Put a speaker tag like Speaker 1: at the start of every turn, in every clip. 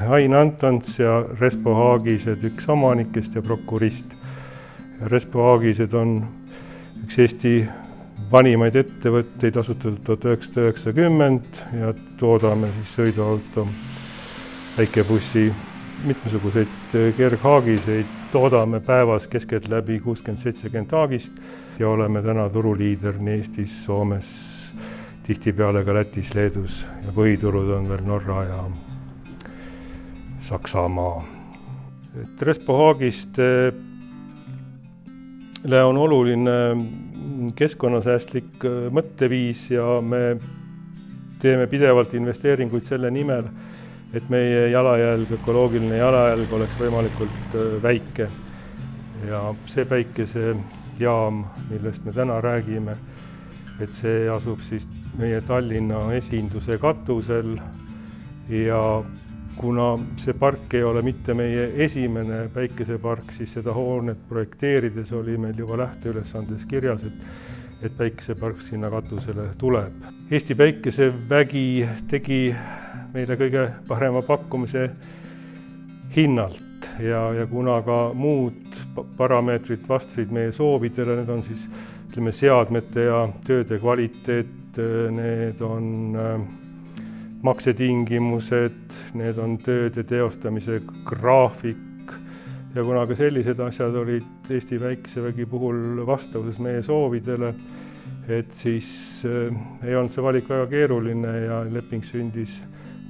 Speaker 1: Ain Antons ja Respo Haagised, üks omanikest ja prokurist. Respo Haagised on üks Eesti vanimaid ettevõtteid, asutatud 1990 ja toodame siis sõiduauto, väikebussi, mitmesuguseid kerghaagiseid. Toodame päevas keskeltläbi 60-70 haagist ja oleme täna turuliider nii Eestis, Soomes, tihtipeale ka Lätis, Leedus ja põhiturud on veel Norra ja Saksamaa. Respo Haagistele on oluline keskkonnasäästlik mõtteviis ja me teeme pidevalt investeeringuid selle nimel, et meie jalajälg, ökoloogiline jalajälg oleks võimalikult väike. Ja see päikesejaam, millest me täna räägime, et see asub siis meie Tallinna esinduse katusel ja kuna see park ei ole mitte meie esimene päikesepark, siis seda hoonet projekteerides oli meil juba lähteülesandes kirjas, et päikesepark sinna katusele tuleb. Eesti Päikesevägi tegi meile kõige parema pakkumise hinnalt ja kuna ka muud parameetrid vastasid meie soovidele, need on siis seadmete ja tööde kvaliteet, need on maksetingimused, need on tööde teostamise graafik ja kuna ka sellised asjad olid Eesti Päikesevägi puhul vastavuses meie soovidele, et siis ei olnud see valik väga keeruline ja leping sündis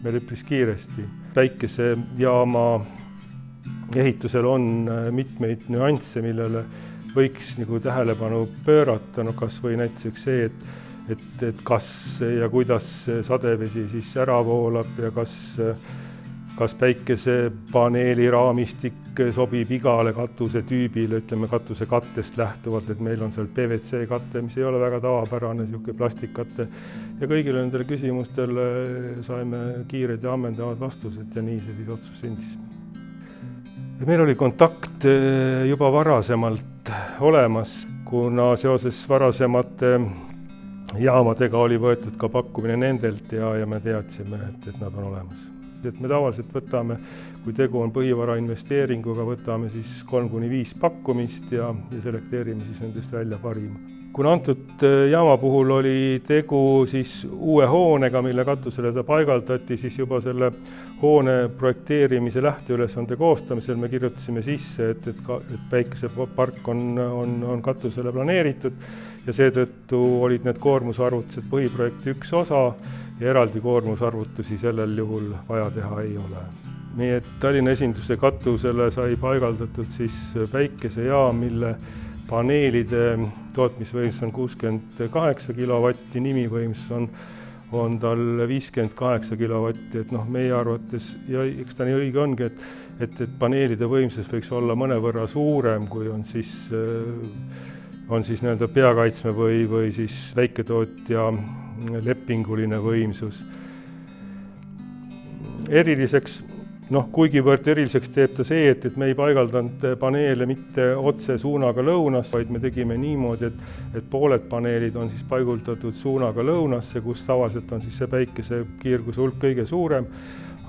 Speaker 1: meil üpris kiiresti. Päikesejaama ehitusel on mitmeid nüansse, millele võiks tähelepanu pöörata, kas või näiteks see, et kas ja kuidas sadevesi siis ära voolab ja kas päikesepaneeli raamistik sobib igale katusetüübile, ütleme katuse kattest lähtuvalt, et meil on seal PVC katte, mis ei ole väga tavapärane, niisugune plastikkatte. Ja kõigile nendele küsimustele saime kiired ja ammendavad vastused ja nii see siis otsus sündis. Meil oli kontakt juba varasemalt olemas, kuna seoses varasemate jaamadega oli võetud ka pakkumine nendelt ja me teadsime, et nad on olemas. Et me tavaliselt võtame, kui tegu on põhivara investeeringuga, võtame siis 3-5 pakkumist ja selekteerime siis nendest välja parima. Kuna antud jaama puhul oli tegu siis uue hoonega, mille katusele ta paigaldati, siis juba selle hoone projekteerimise lähteülesande koostamisel me kirjutasime sisse, et päikesepark on katusele planeeritud ja seetõttu olid need koormusarvutused põhiprojekti üks osa ja eraldi koormusarvutusi sellel juhul vaja teha ei ole. Nii et Tallinna esinduse katusele sai paigaldatud siis päikesejaam, mille paneelide tootmisvõimsus on 68 kilovatti, nimivõimsus on tal 58 kilovatti, et meie arvates, ja eks ta nii õige ongi, et paneelide võimsus võiks olla mõnevõrra suurem, kui on siis nii-öelda peakaitsme või siis väiketootja lepinguline võimsus. Eriliseks, kuigivõrd eriliseks teeb ta see, et me ei paigaldanud paneele mitte otse suunaga lõunas, vaid me tegime niimoodi, et pooled paneelid on siis paiguldatud suunaga lõunasse, kus tavaliselt on siis see päikese kiirguse hulk kõige suurem,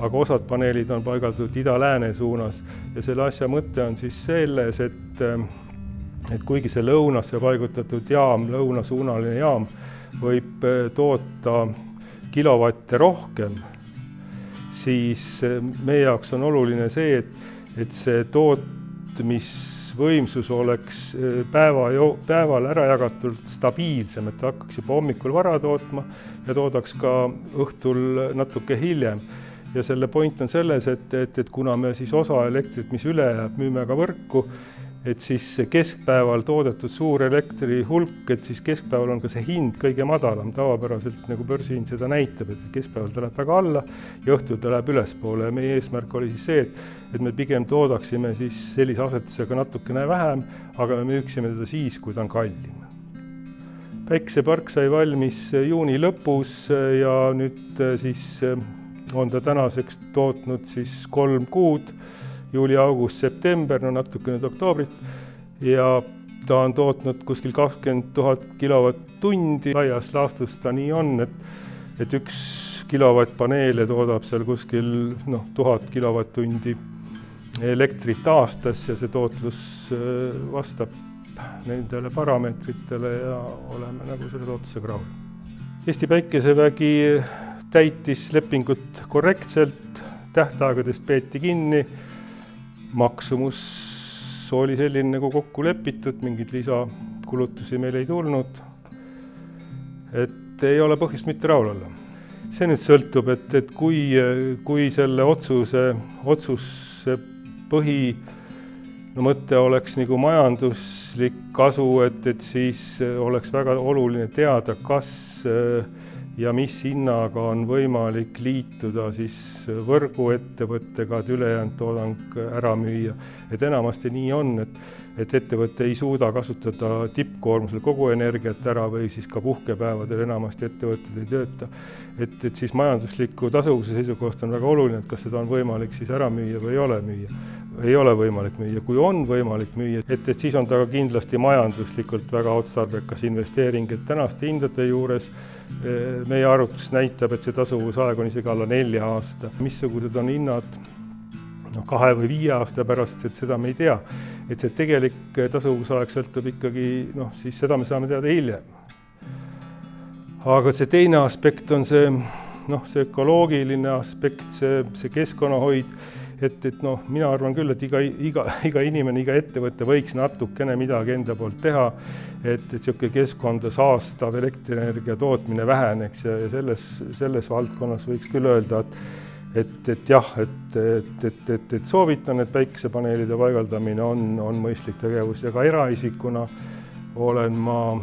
Speaker 1: aga osad paneelid on paigaldatud ida-lääne suunas ja selle asja mõte on siis selles, et kuigi see lõunasse paigutatud jaam, lõunasuunaline jaam võib toota kilovatte rohkem, siis meie jaoks on oluline see, et see tootmisvõimsus oleks päeval ära jagatult stabiilsem, et ta hakkaks juba hommikul vara tootma ja toodaks ka õhtul natuke hiljem. Ja selle point on selles, et kuna me siis osa elektrit, mis üle jääb, müüme ka võrku, et siis keskpäeval toodetud suur elektri hulk, et siis keskpäeval on ka see hind kõige madalam. Tavapäraselt nagu börsihind seda näitab, et keskpäeval ta läheb väga alla ja õhtul ta läheb ülespoole. Ja meie eesmärk oli siis see, et me pigem toodaksime siis sellise asetusega natukene vähem, aga me müüksime teda siis, kui ta on kallim. Päikesepark sai valmis juuni lõpus ja nüüd siis on ta tänaseks tootnud siis 3 kuud, juuli, august, september, natuke nüüd oktoobrit ja ta on tootnud kuskil 20 000 kilovatt-tundi. Laias laastus ta nii on, et üks kilovatt-paneele toodab seal kuskil 1000 kilovatt-tundi elektrit aastas ja see tootlus vastab nendele parameetritele ja oleme nagu selle tootlusega rahul. Eesti Päikesevägi täitis lepingut korrektselt, tähtaegadest peeti kinni, maksumus oli selline nagu kokku lepitud, mingeid lisakulutusi meil ei tulnud, et ei ole põhjust mitte rahul olla. See nüüd sõltub, et kui selle otsuse mõte oleks nagu majanduslik kasu, et siis oleks väga oluline teada, kas ja mis hinnaga on võimalik liituda siis võrguettevõttega, et ülejäänud toodang ära müüa. Et enamasti nii on, et ettevõte ei suuda kasutada tippkoormusel kogu energiat ära või siis ka puhkepäevadel enamasti ettevõtted ei tööta. Et siis majandusliku tasuvuse seisukohast on väga oluline, et kas seda on võimalik siis ära müüa või ei ole võimalik müüa. Kui on võimalik müüa, et siis on ta kindlasti majanduslikult väga otstarbekas investeering, et tänaste hindade juures meie arvutus näitab, et see tasuvusaeg on isegi alla 4 aasta. Missugused on hinnad 2 või 5 aasta pärast, et seda me ei tea. Et see tegelik tasuvusaeg sõltub ikkagi, siis seda me saame teada hiljem. Aga see teine aspekt on see ökoloogiline aspekt, see keskkonnahoid, et mina arvan küll, et iga inimene, iga ettevõte võiks natukene midagi enda poolt teha, et selline keskkonda saastav elektrienergia tootmine väheneks ja selles valdkonnas võiks küll öelda, et jah, et soovitan, et päikesepaneelide paigaldamine on mõistlik tegevus ja ka eraisikuna olen ma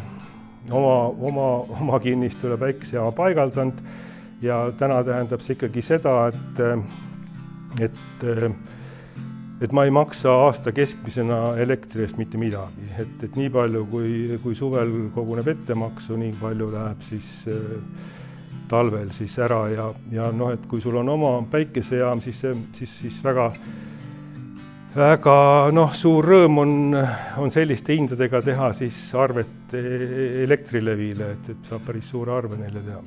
Speaker 1: oma kinnistule päikesejaama paigaldanud ja täna tähendab see ikkagi seda, et ma ei maksa aasta keskmisena elektri eest mitte midagi, et nii palju, kui suvel koguneb ettemaksu, nii palju läheb siis talvel siis ära ja et kui sul on oma päikesejaam, siis väga suur rõõm on selliste hindadega teha siis arvet Elektrilevile, et saab päris suure arve neile teha.